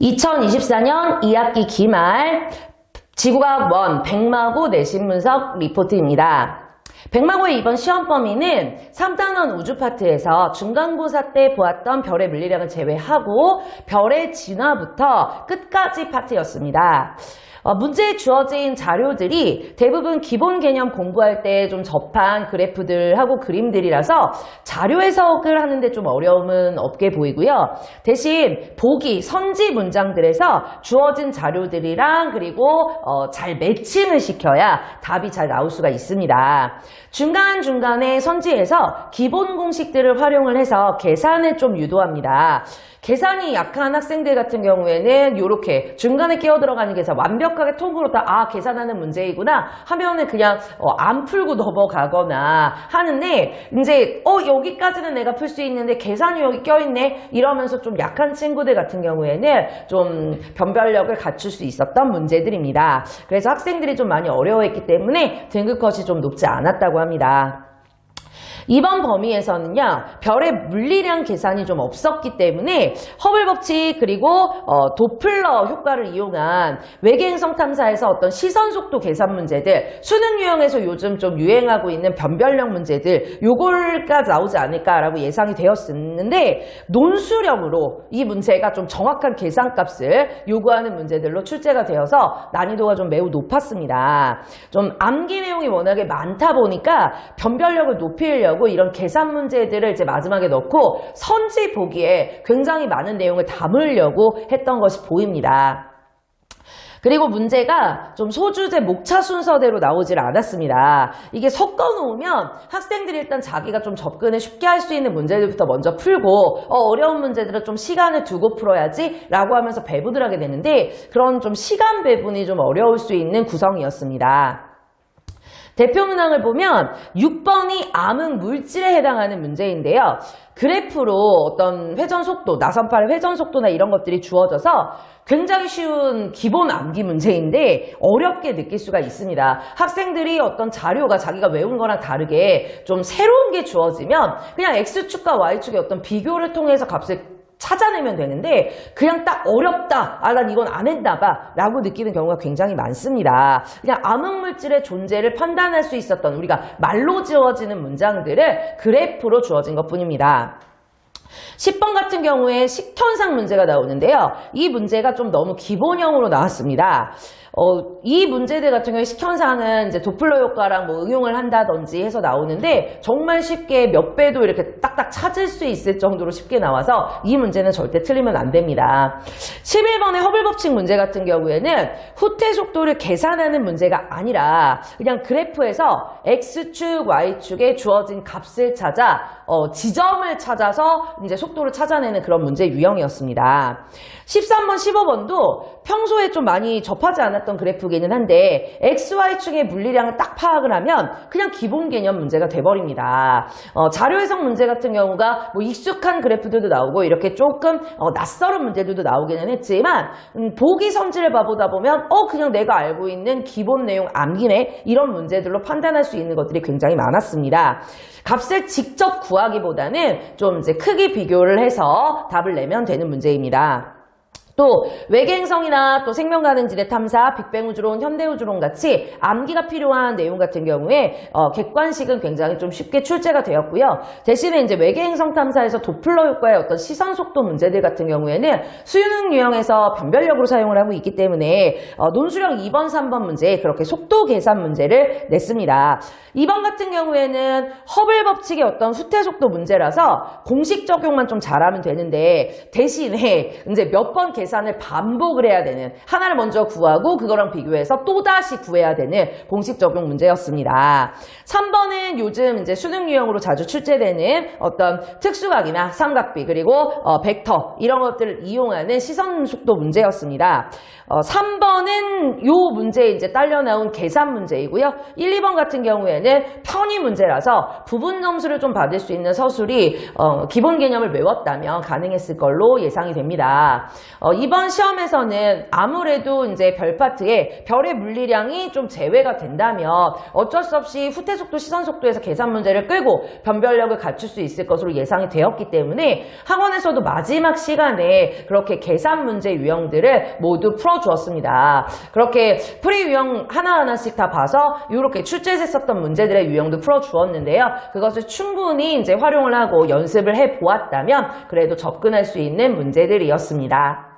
2024년 2학기 기말 지구과학 1 백마고 내신 분석 리포트입니다. 백마고의 이번 시험 범위는 3단원 우주 파트에서 중간고사 때 보았던 별의 물리량을 제외하고 별의 진화부터 끝까지 파트였습니다. 문제에 주어진 자료들이 대부분 기본 개념 공부할 때 좀 접한 그래프들하고 그림들이라서 자료 해석을 하는데 좀 어려움은 없게 보이고요. 대신 보기, 선지 문장들에서 주어진 자료들이랑 그리고 잘 매칭을 시켜야 답이 잘 나올 수가 있습니다. 중간중간에 선지에서 기본 공식들을 활용을 해서 계산을 좀 유도합니다. 계산이 약한 학생들 같은 경우에는 이렇게 중간에 끼어들어가는 계산 완벽하게 통으로 다 계산하는 문제이구나 하면은 그냥 안 풀고 넘어가거나 하는데 이제 여기까지는 내가 풀 수 있는데 계산이 여기 껴있네 이러면서 좀 약한 친구들 같은 경우에는 좀 변별력을 갖출 수 있었던 문제들입니다. 그래서 학생들이 좀 많이 어려워했기 때문에 등급컷이 좀 높지 않았다고 합니다. 이번 범위에서는요, 별의 물리량 계산이 좀 없었기 때문에 허블 법칙 그리고 도플러 효과를 이용한 외계행성 탐사에서 어떤 시선 속도 계산 문제들, 수능 유형에서 요즘 좀 유행하고 있는 변별력 문제들 요걸까지 나오지 않을까라고 예상이 되었었는데 논술형으로 이 문제가 좀 정확한 계산값을 요구하는 문제들로 출제가 되어서 난이도가 좀 매우 높았습니다. 좀 암기 내용이 워낙에 많다 보니까 변별력을 높이려고 이런 계산 문제들을 이제 마지막에 넣고 선지 보기에 굉장히 많은 내용을 담으려고 했던 것이 보입니다. 그리고 문제가 좀 소주제 목차 순서대로 나오질 않았습니다. 이게 섞어 놓으면 학생들이 일단 자기가 좀 접근을 쉽게 할 수 있는 문제들부터 먼저 풀고 어려운 문제들은 좀 시간을 두고 풀어야지 라고 하면서 배분을 하게 되는데 그런 좀 시간 배분이 좀 어려울 수 있는 구성이었습니다. 대표 문항을 보면 6번이 암흑 물질에 해당하는 문제인데요. 그래프로 어떤 회전 속도, 나선팔의 회전 속도나 이런 것들이 주어져서 굉장히 쉬운 기본 암기 문제인데 어렵게 느낄 수가 있습니다. 학생들이 어떤 자료가 자기가 외운 거랑 다르게 좀 새로운 게 주어지면 그냥 X축과 Y축의 어떤 비교를 통해서 값을 찾아내면 되는데 그냥 딱 어렵다, 난 이건 안 했나 봐 라고 느끼는 경우가 굉장히 많습니다. 그냥 암흑물질의 존재를 판단할 수 있었던 우리가 말로 지어지는 문장들을 그래프로 주어진 것 뿐입니다. 10번 같은 경우에 식현상 문제가 나오는데요. 이 문제가 좀 너무 기본형으로 나왔습니다. 이 문제들 같은 경우에 식현상은 이제 도플러 효과랑 뭐 응용을 한다든지 해서 나오는데 정말 쉽게 몇 배도 이렇게 딱딱 찾을 수 있을 정도로 쉽게 나와서 이 문제는 절대 틀리면 안 됩니다. 11번의 허블 법칙 문제 같은 경우에는 후퇴 속도를 계산하는 문제가 아니라 그냥 그래프에서 X축, Y축에 주어진 값을 찾아 지점을 찾아서 이제 속도를 찾아내는 그런 문제 유형이었습니다. 13번, 15번도 평소에 좀 많이 접하지 않았던 그래프이기는 한데 XY축의 물리량을 딱 파악을 하면 그냥 기본 개념 문제가 돼버립니다. 자료 해석 문제 같은 경우가 뭐 익숙한 그래프들도 나오고 이렇게 조금 낯설은 문제들도 나오기는 했지만 보기 선지를 봐보다 보면 그냥 내가 알고 있는 기본 내용 암기네 이런 문제들로 판단할 수 있는 것들이 굉장히 많았습니다. 값을 직접 구하기보다는 좀 이제 크기 비교를 해서 답을 내면 되는 문제입니다. 또 외계행성이나 또 생명가능지대 탐사, 빅뱅우주론, 현대우주론 같이 암기가 필요한 내용 같은 경우에 객관식은 굉장히 좀 쉽게 출제가 되었고요. 대신에 이제 외계행성 탐사에서 도플러 효과의 어떤 시선 속도 문제들 같은 경우에는 수능 유형에서 변별력으로 사용을 하고 있기 때문에 논술형 2번, 3번 문제에 그렇게 속도 계산 문제를 냈습니다. 2번 같은 경우에는 허블 법칙의 어떤 후퇴 속도 문제라서 공식 적용만 좀 잘하면 되는데 대신에 이제 몇 번 계산을 반복을 해야 되는 하나를 먼저 구하고 그거랑 비교해서 또다시 구해야 되는 공식 적용 문제였습니다. 3번은 요즘 이제 수능 유형으로 자주 출제되는 어떤 특수각이나 삼각비 그리고 벡터 이런 것들을 이용하는 시선 속도 문제였습니다. 3번은 요 문제에 이제 딸려 나온 계산 문제이고요. 1, 2번 같은 경우에는 편의 문제라서 부분 점수를 좀 받을 수 있는 서술이 기본 개념을 외웠다면 가능했을 걸로 예상이 됩니다. 이번 시험에서는 아무래도 이제 별 파트에 별의 물리량이 좀 제외가 된다면 어쩔 수 없이 후퇴 속도, 시선 속도에서 계산 문제를 끌고 변별력을 갖출 수 있을 것으로 예상이 되었기 때문에 학원에서도 마지막 시간에 그렇게 계산 문제 유형들을 모두 풀어주었습니다. 그렇게 프리 유형 하나하나씩 다 봐서 이렇게 출제에서 썼던 문제들의 유형도 풀어주었는데요. 그것을 충분히 이제 활용을 하고 연습을 해보았다면 그래도 접근할 수 있는 문제들이었습니다.